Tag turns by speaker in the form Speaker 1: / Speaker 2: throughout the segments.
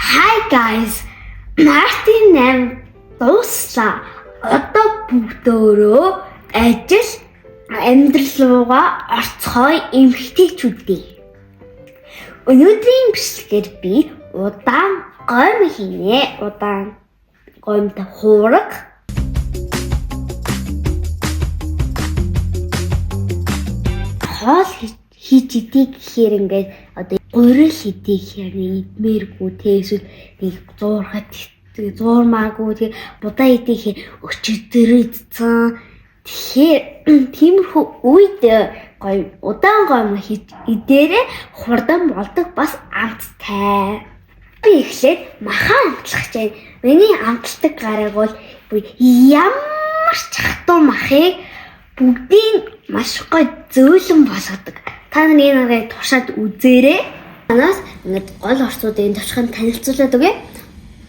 Speaker 1: Hi guys. Мартин 8 дуусла. Одоо бүгдөө ажил амьдрал руугаа орцгоё эмэгтэйчүүдээ. Өнөөдрийн бичлэгээр би удаан гомь хийнэ. Удаан гомьтой хуураг. Хоол хийж идэх гэхээр ингээд одоо гурил идэх гэхээр идмээргүй эсвэл нэг зуурмаагүй тэг будаа идэх гэхээр өчигдөрөдсөн. Тэгэхээр тиймэрхүү үед гоё удаан гомь хийж идээрээ хурдан болдог бас амттай. Би эхлээд махан амтлах чинь. Миний амтлагдаг гараг бол ямар ч хатуу махыг бүгдийг маш гоё зөөлөн болгодог. Та нар энэ аргыг туршаад үзээрэй. Манаас ингээд гол орцуудын товчхон танилцуулаад өгье.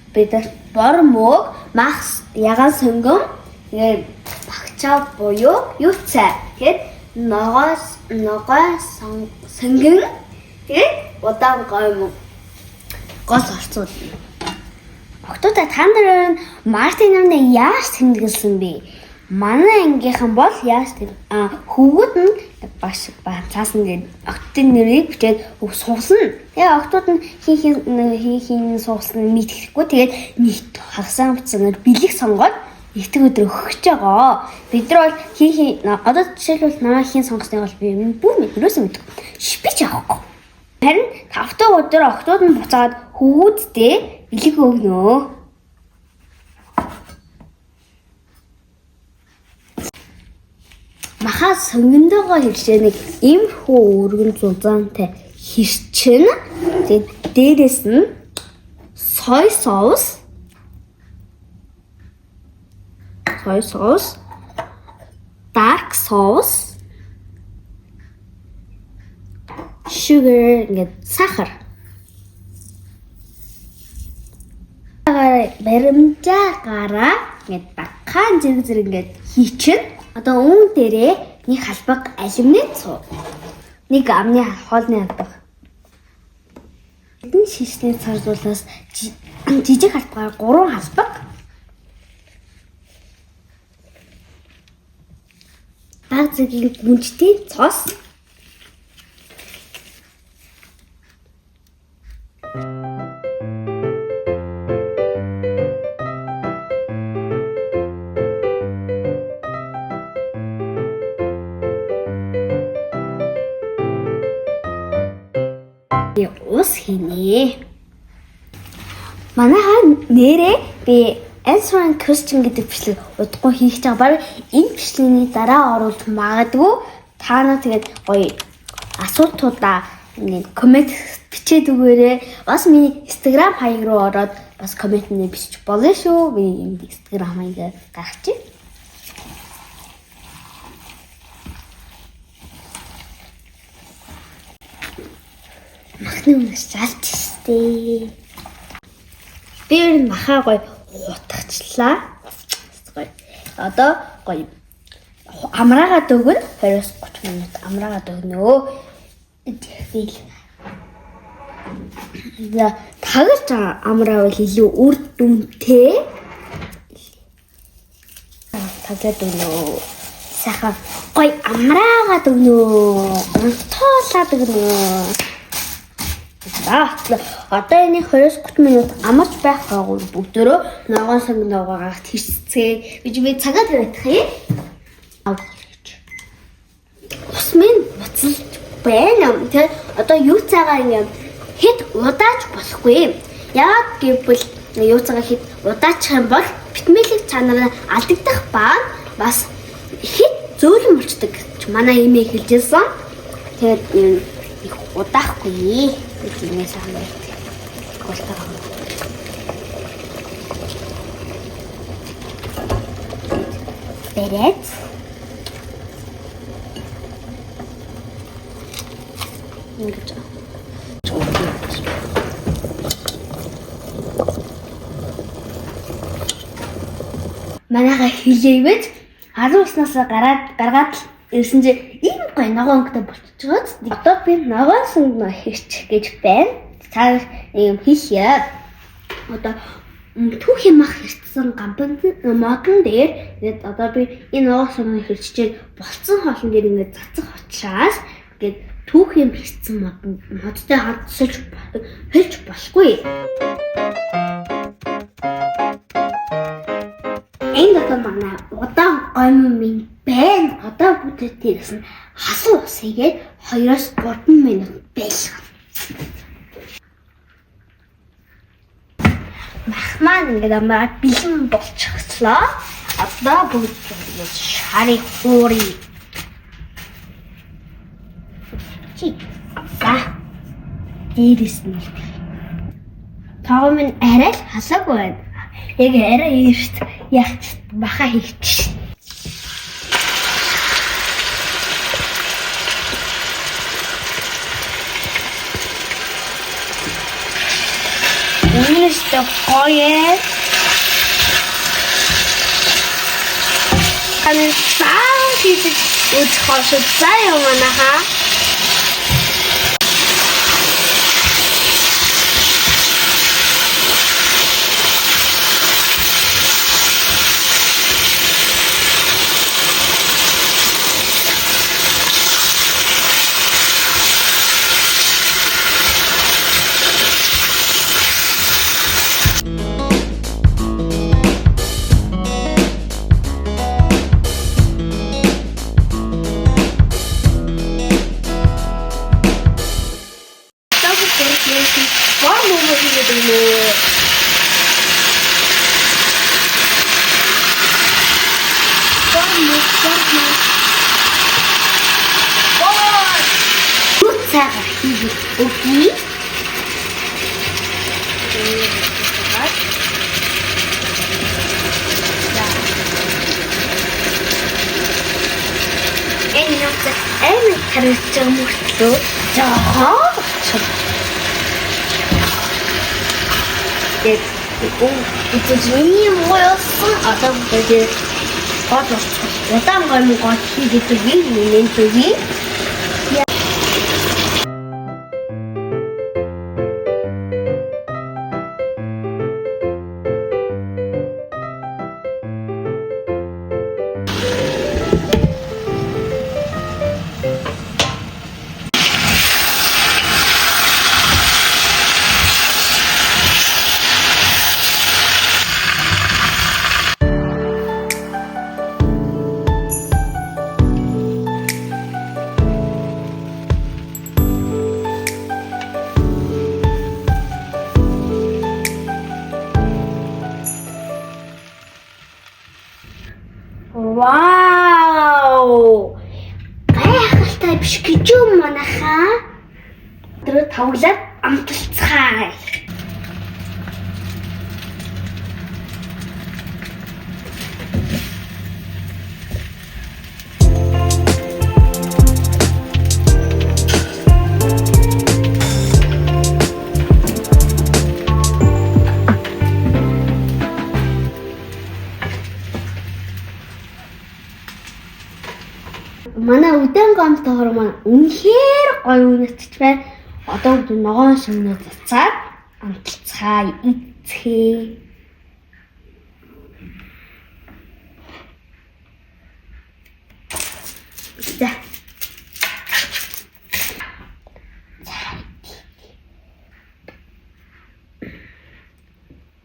Speaker 1: Бид бор мөг, мах, ягаан сонгон, тэгээд багчаа буюу юу цай. Тэгээд ногой сонгон, тэгээд удаан гомь гол орцууд. Октодоо та нар Мартин намд яаж тэмдэглэсэн бэ? Манай ангийнхан бол яаж тэр хөвгүүд нь багш цаасан гээд октодын нэрийг бичээд суусна. Тэгээ октод нь хийхин суусна мэдхэхгүй. Тэгээд нийт хагасаа утсаар бэлэг сонгоод нэгтгэх өдөр өгч байгаа. Бид нар бол хийхин одоо жишээлбэл намайг хийн сонгосныг бол би бүр мэднөөс мэдгүй. Шипич авахгүй. Харин 5 дахь өдөр октод нь буцаад хөвгүүдтэй бэлэг өгнө. Маха сонгондогоо хэрчээ нэг иймэрхүү өргөн зузаантай хэрчэн. Тэгээд дээрэс нь сой соус, dark sauce, sugar ингээд сахар. Баримжаагаараа ингээд багахан зэрэг ингээд хийчихнэ. Одоо үүн дээрээ нэг халбаг алюминий цуу. Нэг амны хоолны албаг. Эдэн шишний царзуулаас жижиг халбагаар 3 халбаг. Баг зэргийн гүнжтэй цос. Ус хийнэ. Манайхаа нэрээ би answering question гэдэг бичлэг удахгүй хийх гэж байгаа. Бараг энэ бичлэгийн дараа оруулах магадгүй. Та нар тэгээд гоё асуултуудаа ингээд коммент бичээд өгөөрэй. Бас миний Instagram хаяг руу ороод бас коммент бичиж болно шүү. Би Instagram хаягаар гаргачих. Махны үнэс жалтчтэй. Би махаа гоё хутгачлаа. Одоо гоё амраагаад өгнө. 20-30 минут амраагаад өгнө. Тэгэл. Тагарч амраавал илүү үр дүнтэй. Тагаад өгнө. Сайхан гоё амраагаад өгнө. Унтуулаад өгнө. Одоо энэ 20-30 минут амарч байх байгуул бүгдөө ногоон сонгоогоогоо тэрцээ. Би цагаад барих юм. Ус минь буцалж байна. Тэгээ одоо юу цагаа ингэ хэд удааж болохгүй. Яг гэвэл юу цагаа хэд удаачих юм бол битмэлэг чанараа алдагдах ба бас хэд зөөлөн болчдөг. Манай имээ хэлжсэн. Тэгээд их удаахгүй. Ini sama kosta. Beret. Ингэж. Манайха хилээвэж 10 уснаас гаргаад ирсэн чи ийм гоё ногоонтой болчихгоо. Одоо би ногоон сонгоно хэрч гэж байна. Та юм хийхээ. одоо түүхийн мах хэрцсэн модон дээр ингээд одоо би энэ оосоо хэрчиж болцсон хоолн дээр ингээд цацах учраас ингээд түүхийн хэрцсэн модтой хадсалж хэлж болохгүй. Энд одоо манай удаан гомын байна. Одоо бүтээтээс нь хасуу ус хийгээд 2-3 минут байлгана. Махмаа ингээд амаа бэлэн болчихлоо. Одоо бүгд шарыг хууръя. За. Дээрээс нь тав минь арай л хасаагүй байна. Яг арай эрт ягч баха хийчих. Үнэхээр гоё. Аны саа хийх үзхош заяа манайха. Это же не мой сын, а там вроде вот там гомын гол хийгээд юм туги. Вау! Гайхалтай биш гэж юм манайхаа. Тэр тавглаад амталцгаая. Манай удаан гомтойгоор маань үнэхээр гоё үнэтгэж байна. Одоо бүгд ногоон шимнээ цацаад амталцгаая, эцгээ. За.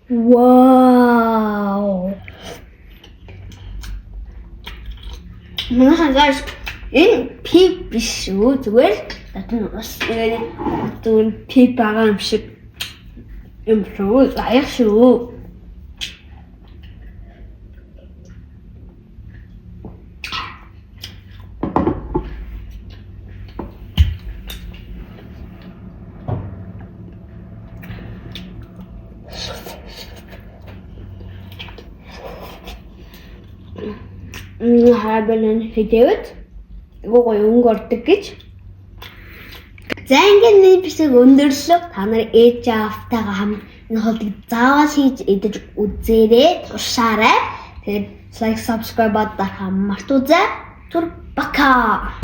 Speaker 1: Вау! Манай guys энэ пип биш үү зүгээр татна бас зүгээр пип байгаа юм шиг юм шүү аяг шүү. Харабан хэдэвд гоо өнгөрдөг гэж. За ингээд нэг бисэг өндөрлөө та нар ээж автайгаа хамт энэ холдыг заавал хийж идэж үзээрэй, тушаарай. Тэгээд like, subscribe дарахаа мартаоцай. Тур бака.